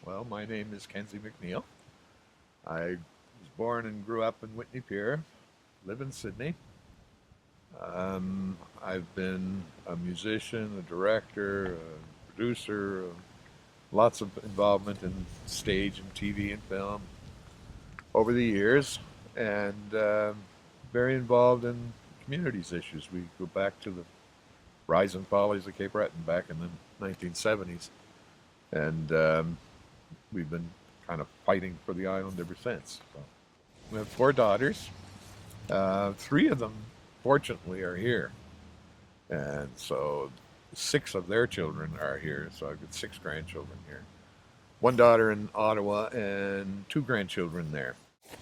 Well, my name is Kenzie MacNeil. I was born and grew up in Whitney Pier, live in Sydney. I've been a musician, a director, a producer, lots of involvement in stage and TV and film over the years, and very involved in communities issues. We go back to the rise and follies of Cape Breton back in the 1970s, and we've been kind of fighting for the island ever since. So we have four daughters. Three of them, fortunately, are here, and so six of their children are here. So I've got six grandchildren here. One daughter in Ottawa and two grandchildren there.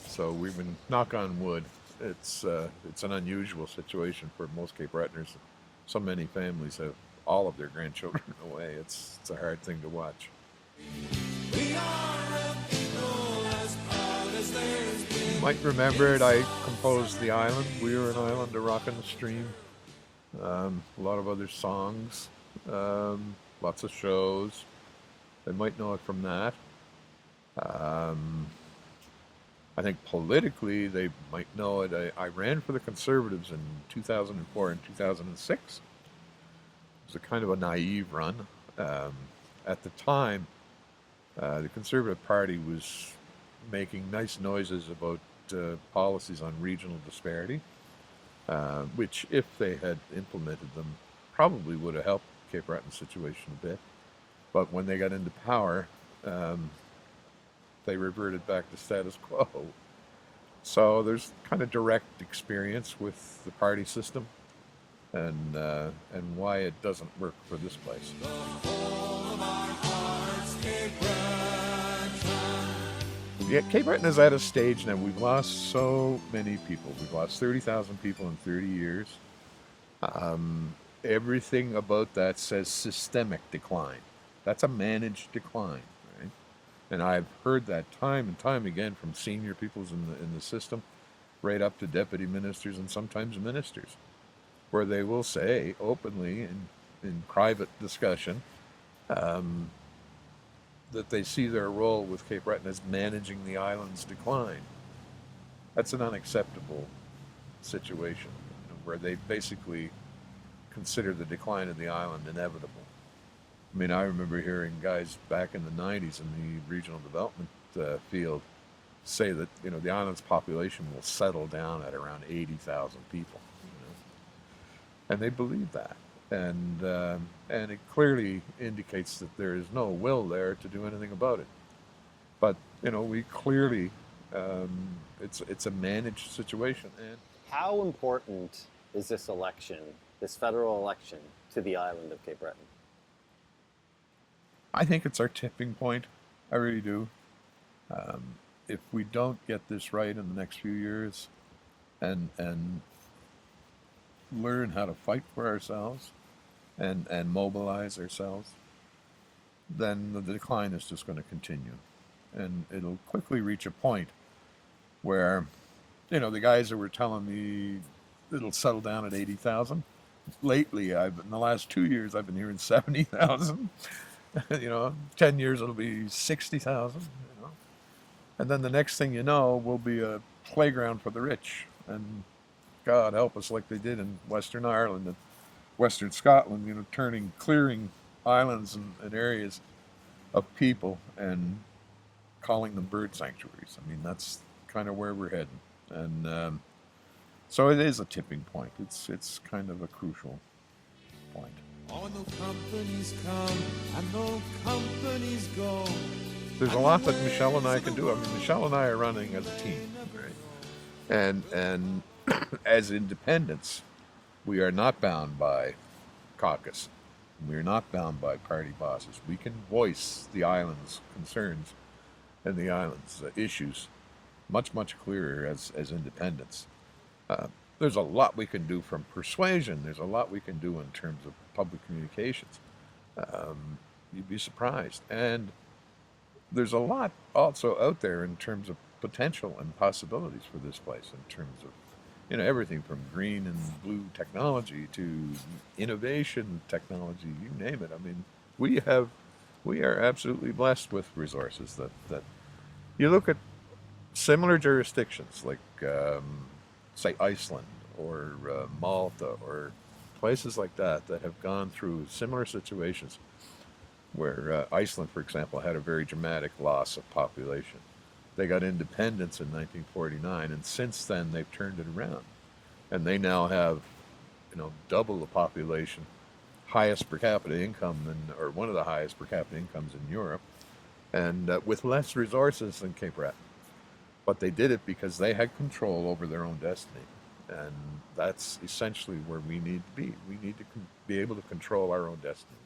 So we've been, knock on wood. It's an unusual situation for most Cape Bretoners. So many families have all of their grandchildren away. It's a hard thing to watch. We are a people as proud as there's been. You might remember it. I composed The Island. We Were an Island, A Rock in the Stream. A lot of other songs. Lots of shows. They might know it from that. I think politically they might know it. I ran for the Conservatives in 2004 and 2006. It was a kind of a naive run. At the time, the Conservative Party was making nice noises about policies on regional disparity, which, if they had implemented them, probably would have helped Cape Breton's situation a bit. But when they got into power, they reverted back to status quo. So there's kind of direct experience with the party system and why it doesn't work for this place. Yeah, Cape Breton is at a stage now. We've lost so many people. We've lost 30,000 people in 30 years. Everything about that says systemic decline. That's a managed decline, right? And I've heard that time and time again from senior peoples in the system, right up to deputy ministers and sometimes ministers, where they will say openly in private discussion that they see their role with Cape Breton as managing the island's decline. That's an unacceptable situation, where they basically consider the decline of the island inevitable. I mean, I remember hearing guys back in the 90s in the regional development field say that, the island's population will settle down at around 80,000 people. And they believe that. And it clearly indicates that there is no will there to do anything about it. But, we clearly, it's a managed situation. And how important is this election, this federal election, to the island of Cape Breton? I think it's our tipping point. I really do. If we don't get this right in the next few years and learn how to fight for ourselves and mobilize ourselves, then the decline is just going to continue. And it'll quickly reach a point where, the guys that were telling me it'll settle down at 80,000. Lately, in the last 2 years, I've been hearing 70,000. 10 years it'll be 60,000, and then the next thing you know will be a playground for the rich, and God help us, like they did in Western Ireland and Western Scotland, clearing islands and areas of people and calling them bird sanctuaries. I mean, that's kind of where we're heading, and so it is a tipping point. It's kind of a crucial point. Oh, no companies come and no companies go. There's a lot that Michelle and I can do. I mean, Michelle and I are running as a team, right? And as independents, we are not bound by caucus. We are not bound by party bosses. We can voice the island's concerns and the island's issues much, much clearer as independents. There's a lot we can do from persuasion. There's a lot we can do in terms of public communications. You'd be surprised. And there's a lot also out there in terms of potential and possibilities for this place, in terms of everything from green and blue technology to innovation technology, you name it. I mean, we have We are absolutely blessed with resources that you look at similar jurisdictions like, say, Iceland or Malta or places like that have gone through similar situations where Iceland, for example, had a very dramatic loss of population. They got independence in 1949, and since then they've turned it around, and they now have, double the population, highest per capita income or one of the highest per capita incomes in Europe, and with less resources than Cape Breton. But they did it because they had control over their own destiny, and that's essentially where we need to be. We need to be able to control our own destinies.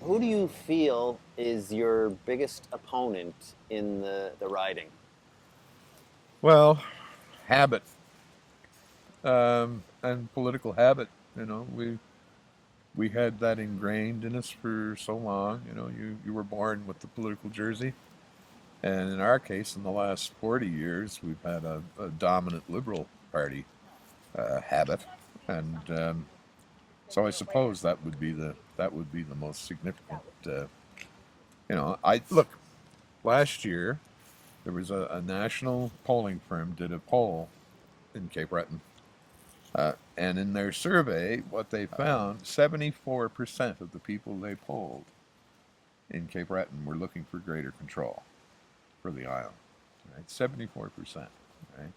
Who do you feel is your biggest opponent in the riding? Well, habit, and political habit. We had that ingrained in us for so long. You were born with the political jersey, and in our case, in the last 40 years, we've had a dominant Liberal Party habit, and so I suppose that would be the most significant. I look, last year there was a national polling firm did a poll in Cape Breton, and in their survey, what they found, 74% of the people they polled in Cape Breton were looking for greater control for the island. Right, 74%. Right,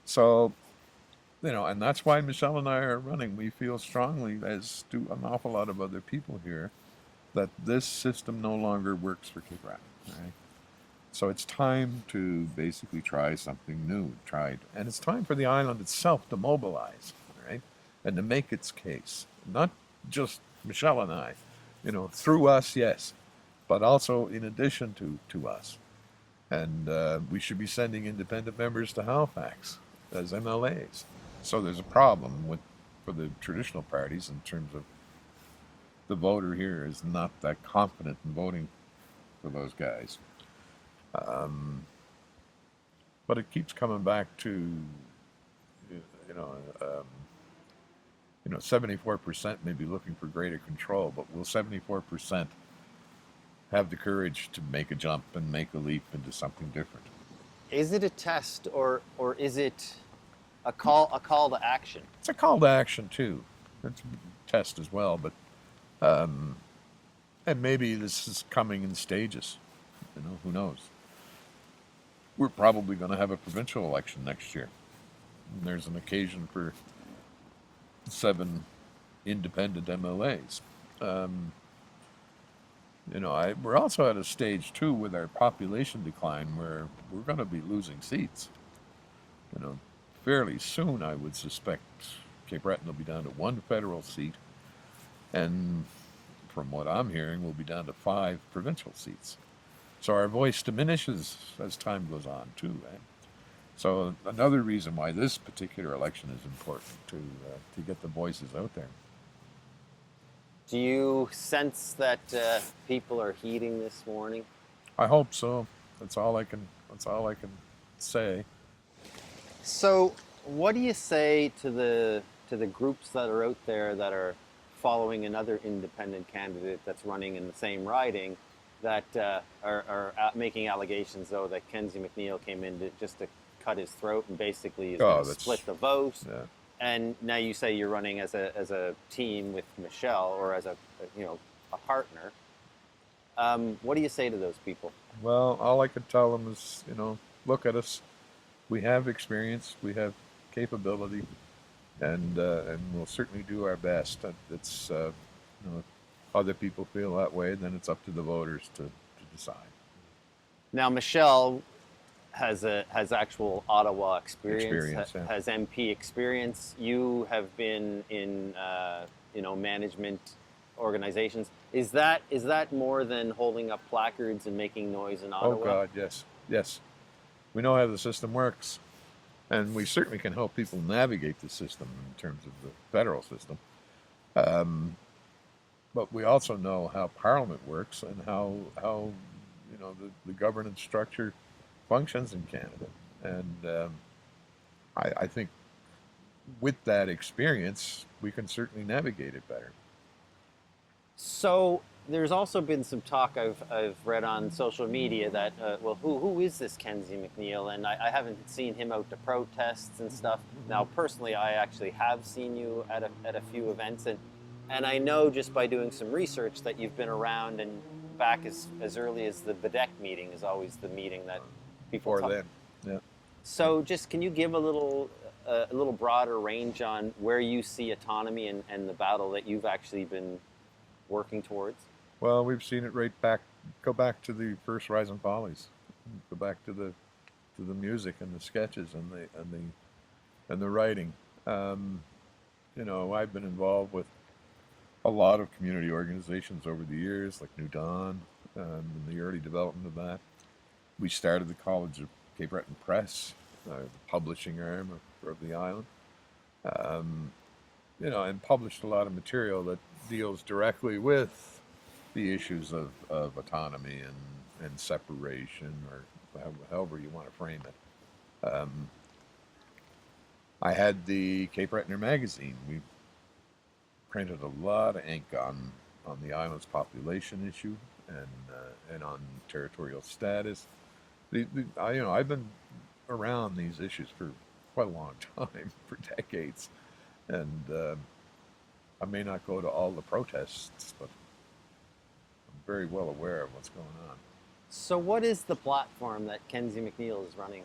so and that's why Michelle and I are running. We feel strongly, as do an awful lot of other people here, that this system no longer works for Cape Breton. Right, so it's time to basically try something new. And it's time for the island itself to mobilize, right, and to make its case. Not just Michelle and I, through us, yes, but also in addition to us. And we should be sending independent members to Halifax as MLAs. So there's a problem for the traditional parties in terms of the voter here is not that confident in voting for those guys. Um, but it keeps coming back to, you know, um, 74% may be looking for greater control, but will 74% have the courage to make a jump and make a leap into something different? Is it a test, or is it a call to action? It's a call to action too. It's a test as well, but um, and maybe this is coming in stages. Who knows? We're probably going to have a provincial election next year. And there's an occasion for 7 independent MLAs. Um, we're also at a stage too with our population decline where we're going to be losing seats. You know, fairly soon, I would suspect Cape Breton will be down to 1 federal seat, and from what I'm hearing, we'll be down to 5 provincial seats. So our voice diminishes as time goes on too, right? So another reason why this particular election is important to get the voices out there. Do you sense that people are heeding this warning? I hope so. That's all I can. That's all I can say. So, what do you say to the groups that are out there that are following another independent candidate that's running in the same riding, that are making allegations though that Kenzie MacNeil came in just to cut his throat and basically is going to split the vote? Yeah. And now you say you're running as a team with Michelle, or as a partner. What do you say to those people? Well, all I could tell them is, look at us. We have experience. We have capability, and we'll certainly do our best. It's if other people feel that way, then it's up to the voters to decide. Now, Michelle has actual Ottawa experience, Yeah. has MP experience. You have been in management organizations. Is that more than holding up placards and making noise in Ottawa? Oh God, yes. We know how the system works, and we certainly can help people navigate the system in terms of the federal system. But we also know how Parliament works and how the governance structure functions in Canada, and I think with that experience we can certainly navigate it better. So there's also been some talk I've read on social media that, well, who is this Kenzie MacNeil? And I haven't seen him out to protests and stuff. Now, personally, I actually have seen you at a few events, and I know just by doing some research that you've been around and back as early as the Bedeck meeting is always the meeting that people Before talk. then, yeah. So, just can you give a little broader range on where you see autonomy and the battle that you've actually been working towards? Well, we've seen it right back. Go back to the first Rise and Follies. Go back to the music and the sketches and the writing. Um, I've been involved with a lot of community organizations over the years, like New Dawn, in the early development of that. We started the College of Cape Breton Press, the publishing arm of the island. Um, and published a lot of material that deals directly with the issues of autonomy and separation, or however you want to frame it. I had the Cape Retoner magazine. We printed a lot of ink on the island's population issue and on territorial status. I've been around these issues for quite a long time, for decades, and I may not go to all the protests, but I'm very well aware of what's going on. So, what is the platform that Kenzie MacNeil is running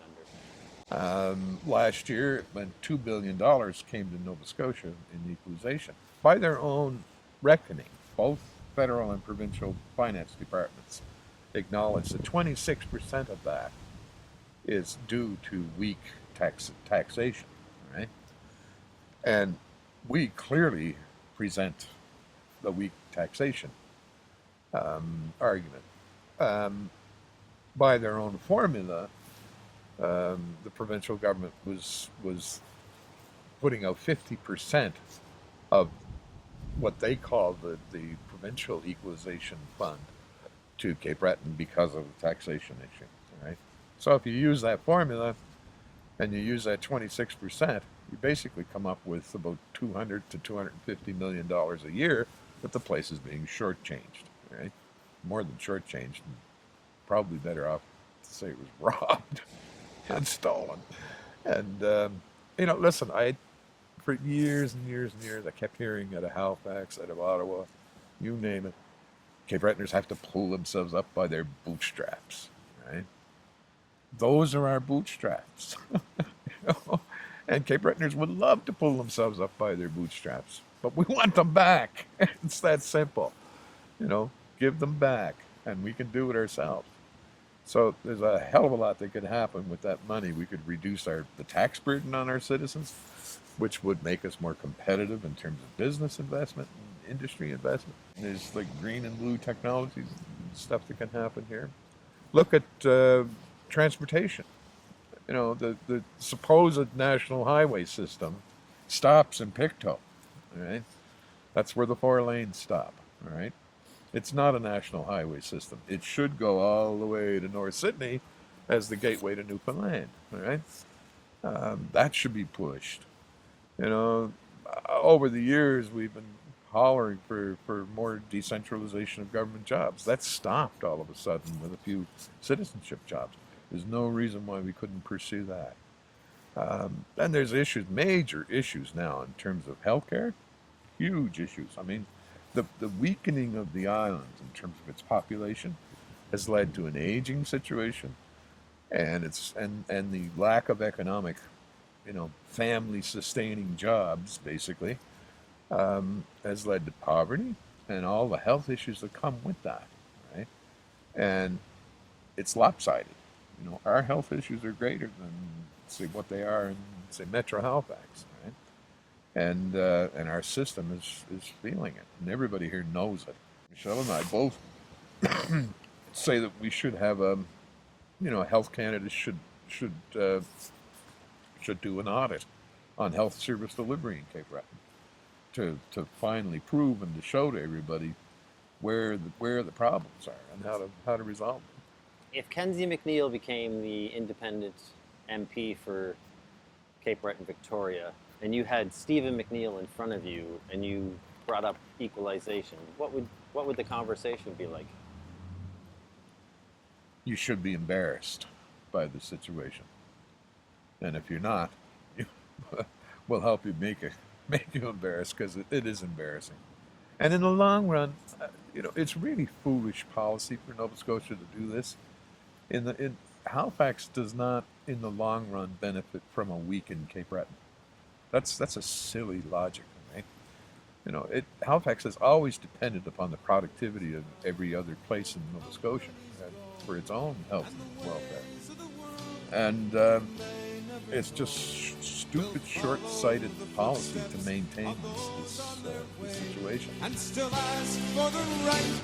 under? Last year, when $2 billion came to Nova Scotia in equalization, by their own reckoning, both federal and provincial finance departments acknowledge that 26% of that is due to weak taxation, right? And we clearly present the weak taxation argument. Um, by their own formula, the provincial government was putting out 50% of what they call the provincial equalization fund to Cape Breton because of the taxation issue. Right. So if you use that formula and you use that 26%, you basically come up with about $200 to $250 million a year that the place is being shortchanged. Right, more than shortchanged, probably better off to say it was robbed and stolen. And listen, for years and years and years, I kept hearing out of Halifax, out of Ottawa, you name it, Cape Bretoners have to pull themselves up by their bootstraps, right? Those are our bootstraps. And Cape Bretoners would love to pull themselves up by their bootstraps, but we want them back. It's that simple. Give them back, and we can do it ourselves. So there's a hell of a lot that could happen with that money. We could reduce the tax burden on our citizens, which would make us more competitive in terms of business investment and industry investment. There's like green and blue technologies and stuff that can happen here. Look at transportation. The supposed national highway system stops in Pictou. All right, that's where the 4 lanes stop. All right. It's not a national highway system. It should go all the way to North Sydney as the gateway to Newfoundland. All right, that should be pushed. Over the years we've been hollering for more decentralization of government jobs. That's stopped all of a sudden with a few citizenship jobs. There's no reason why we couldn't pursue that. And there's major issues now in terms of healthcare, huge issues. I mean, the weakening of the island in terms of its population has led to an aging situation, and the lack of economic, family sustaining jobs basically has led to poverty and all the health issues that come with that, right? And it's lopsided. Our health issues are greater than say what they are in say Metro Halifax, right? And our system is feeling it, and everybody here knows it. Michelle and I both say that we should have Health Canada should do an audit on health service delivery in Cape Breton to finally prove and to show to everybody where the problems are and how to resolve them. If Kenzie MacNeil became the independent MP for Cape Breton Victoria, and you had Stephen MacNeil in front of you, and you brought up equalization, what would the conversation be like? You should be embarrassed by the situation, and if you're not, we'll help you make you embarrassed, because it is embarrassing. And in the long run, it's really foolish policy for Nova Scotia to do this. In Halifax does not, in the long run, benefit from a weakened Cape Breton. That's a silly logic, right? Halifax has always depended upon the productivity of every other place in Nova Scotia for its own health and welfare, and it's just stupid, short-sighted policy to maintain this situation. And still ask for the right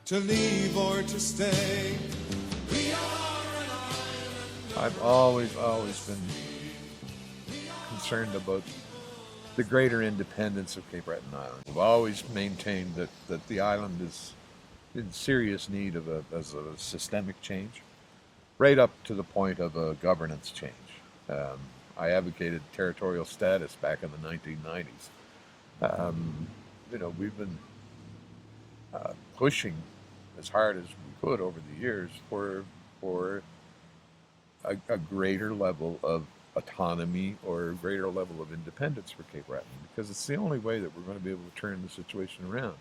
to leave or to stay. We are an island. I've always been concerned about the greater independence of Cape Breton Island. I've always maintained that the island is in serious need of a systemic change, right up to the point of a governance change. I advocated territorial status back in the 1990s. We've been pushing as hard as we could over the years for a greater level of autonomy or a greater level of independence for Cape Breton, because it's the only way that we're going to be able to turn the situation around.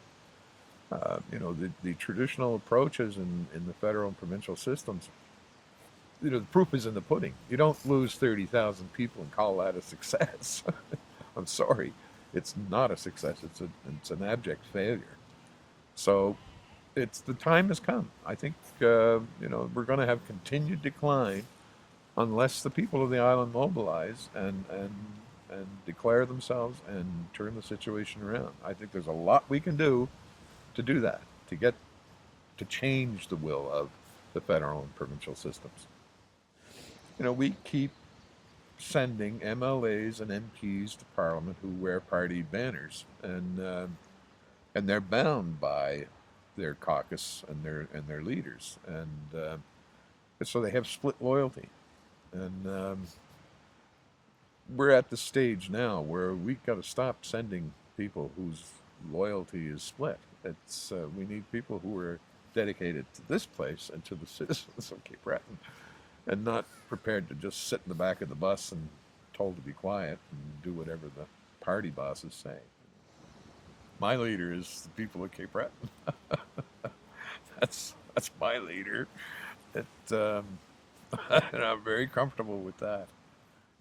The traditional approaches in the federal and provincial systems, the proof is in the pudding. You don't lose 30,000 people and call that a success. I'm sorry, it's not a success. It's an abject failure. So, the time has come. I think we're going to have continued decline unless the people of the island mobilize and declare themselves and turn the situation around. I think there's a lot we can do to do that, to change the will of the federal and provincial systems. We keep sending MLAs and MPs to Parliament who wear party banners, and they're bound by their caucus and their leaders, and so they have split loyalty. And we're at the stage now where we've got to stop sending people whose loyalty is split. We need people who are dedicated to this place and to the citizens of Cape Breton, and not prepared to just sit in the back of the bus and told to be quiet and do whatever the party bosses say. My leader is the people of Cape Breton. That's my leader. And I'm very comfortable with that.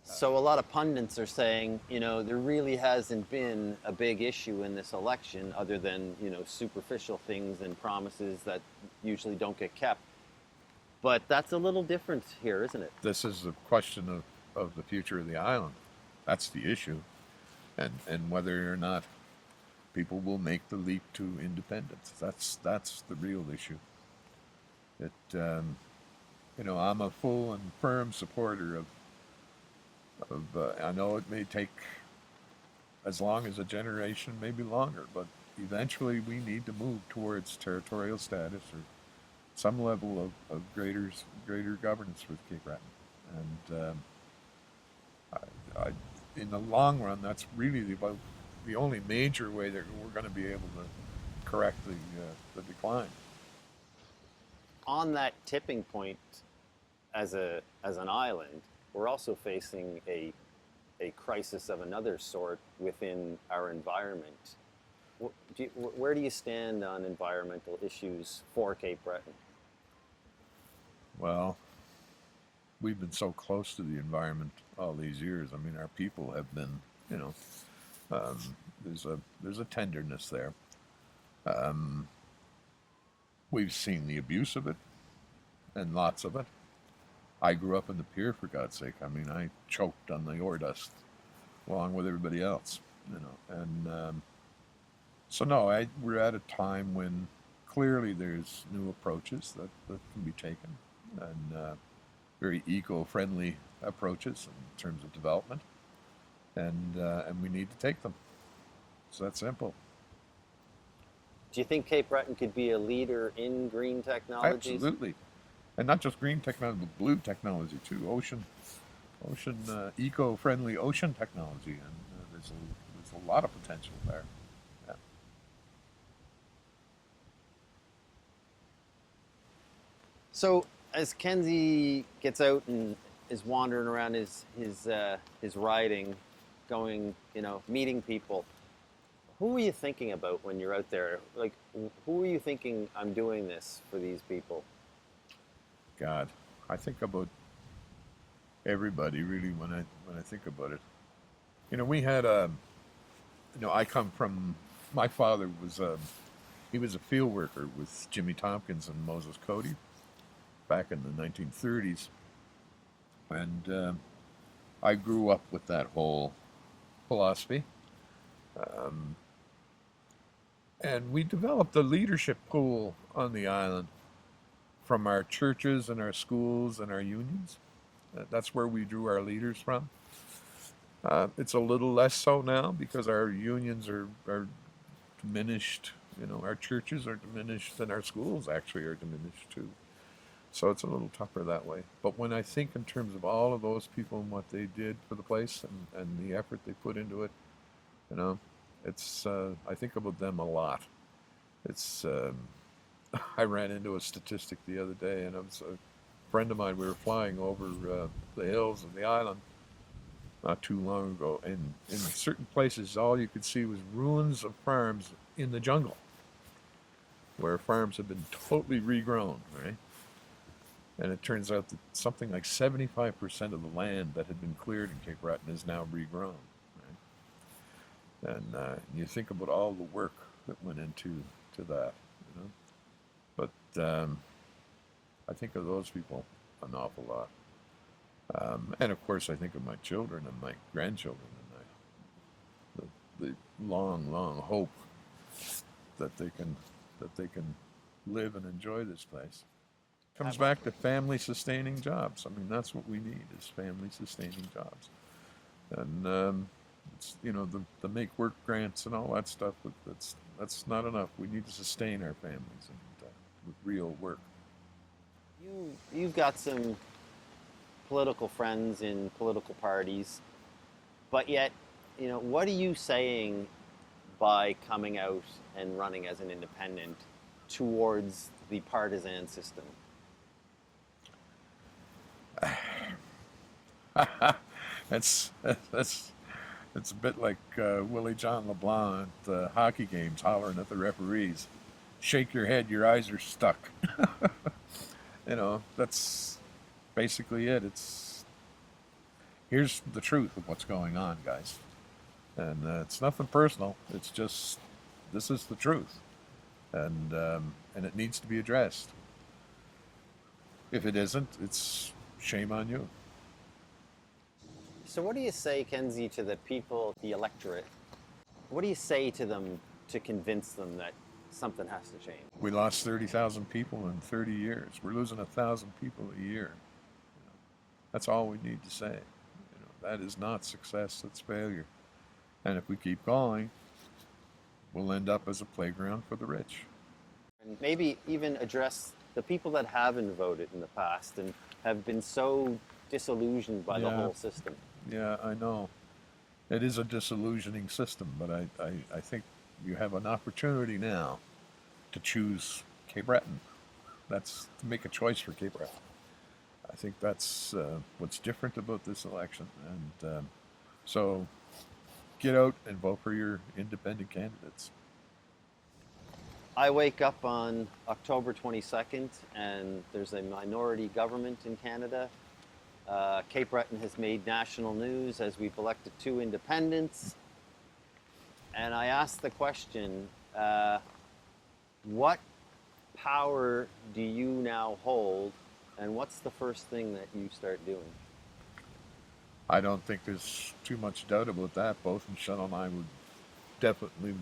So a lot of pundits are saying, there really hasn't been a big issue in this election other than, superficial things and promises that usually don't get kept. But that's a little different here, isn't it? This is a question of the future of the island. That's the issue. And whether or not people will make the leap to independence. That's the real issue. I'm a full and firm supporter of I know it may take as long as a generation, maybe longer, but eventually we need to move towards territorial status or some level of greater governance with Cape Breton. And in the long run, that's really the only major way that we're going to be able to correct the decline. On that tipping point, as an island, we're also facing a crisis of another sort within our environment. Where do you stand on environmental issues for Cape Breton? Well, we've been so close to the environment all these years. I mean, our people have been, there's a tenderness there. We've seen the abuse of it, and lots of it. I grew up in the pier, for God's sake. I mean, I choked on the ore dust along with everybody else, and so no, we're at a time when clearly there's new approaches that can be taken, and very eco-friendly approaches in terms of development, and we need to take them. It's that simple. Do you think Cape Breton could be a leader in green technologies? Absolutely. And not just green technology, but blue technology too. Ocean, eco-friendly ocean technology, and there's a lot of potential there. Yeah. So as Kenzie gets out and is wandering around his riding, going, meeting people, who are you thinking about when you're out there? Like, who are you thinking, I'm doing this for these people? God, I think about everybody really when I think about it. We had a, I come from, my father was he was a field worker with Jimmy Tompkins and Moses Cody back in the 1930s, and I grew up with that whole philosophy. Um, and we developed a leadership pool on the island from our churches and our schools and our unions. That's where we drew our leaders from. It's a little less so now because our unions are diminished. Our churches are diminished and our schools actually are diminished too. So it's a little tougher that way. But when I think in terms of all of those people and what they did for the place and the effort they put into it, you know, it's I think about them a lot. It's I ran into a statistic the other day, and it was a friend of mine. We were flying over the hills of the island not too long ago, and in certain places, all you could see was ruins of farms in the jungle, where farms have been totally regrown, right? And it turns out that something like 75% of the land that had been cleared in Cape Breton is now regrown, right? And you think about all the work that went into that, you know. But I think of those people an awful lot. And of course, I think of my children and my grandchildren and the long, long hope that they can live and enjoy this place. Comes back to family sustaining jobs. I mean, that's what we need is family sustaining jobs. And it's the make work grants and all that stuff. But that's not enough. We need to sustain our families and with real work. You've got some political friends in political parties, but yet, what are you saying by coming out and running as an independent towards the partisan system? It's a bit like Willie John LeBlanc at the hockey games hollering at the referees, "Shake your head, your eyes are stuck." That's basically it. Here's the truth of what's going on, guys, and it's nothing personal. It's just this is the truth, and it needs to be addressed. If it isn't, it's shame on you. So what do you say, Kenzie, to the people, the electorate? What do you say to them to convince them that something has to change? We lost 30,000 people in 30 years. We're losing 1,000 people a year. That's all we need to say. That is not success, that's failure. And if we keep going, we'll end up as a playground for the rich. And maybe even address the people that haven't voted in the past and have been so disillusioned by the whole system. Yeah, I know. It is a disillusioning system, but I think you have an opportunity now to choose Cape Breton. That's to make a choice for Cape Breton. I think that's what's different about this election. And so get out and vote for your independent candidates. I wake up on October 22nd and there's a minority government in Canada. Cape Breton has made national news as we've elected 2 independents. And I asked the question, what power do you now hold, and what's the first thing that you start doing? I don't think there's too much doubt about that. Both Michelle and I would definitely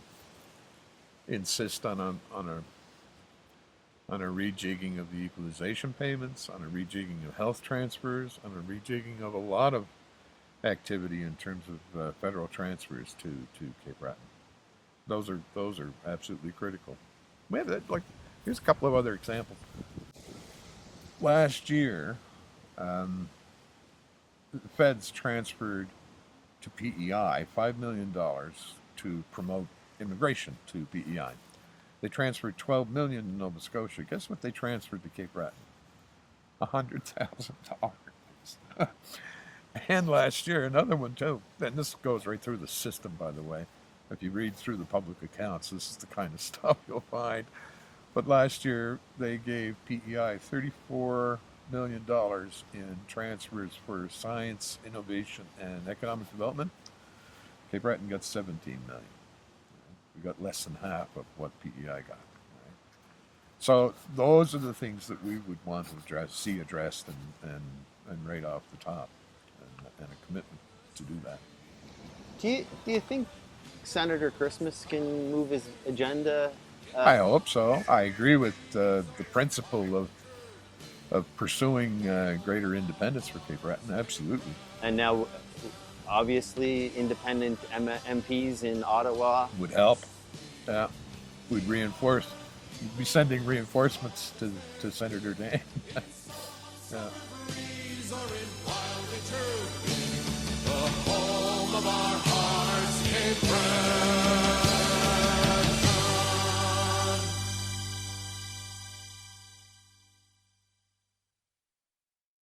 insist on a rejigging of the equalization payments, on a rejigging of health transfers, on a rejigging of a lot of activity in terms of federal transfers to Cape Breton. Those are absolutely critical. We have that, here's a couple of other examples. Last year, the feds transferred to PEI $5 million to promote immigration to PEI. They transferred $12 million to Nova Scotia. Guess what they transferred to Cape Breton? $100,000. And last year, another one too. And this goes right through the system, by the way. If you read through the public accounts, this is the kind of stuff you'll find. But last year, they gave PEI $34 million in transfers for science, innovation, and economic development. Cape Breton got $17 million. We got less than half of what PEI got. Right? So those are the things that we would want to see addressed and right off the top, and a commitment to do that. Do you think Senator Christmas can move his agenda? I hope so. I agree with the principle of pursuing greater independence for Cape Breton. Absolutely. And now, obviously, independent MPs in Ottawa Would help. Yeah. We'd reinforce. We'd be sending reinforcements to Senator Dan. Yeah. Trees are in wild return.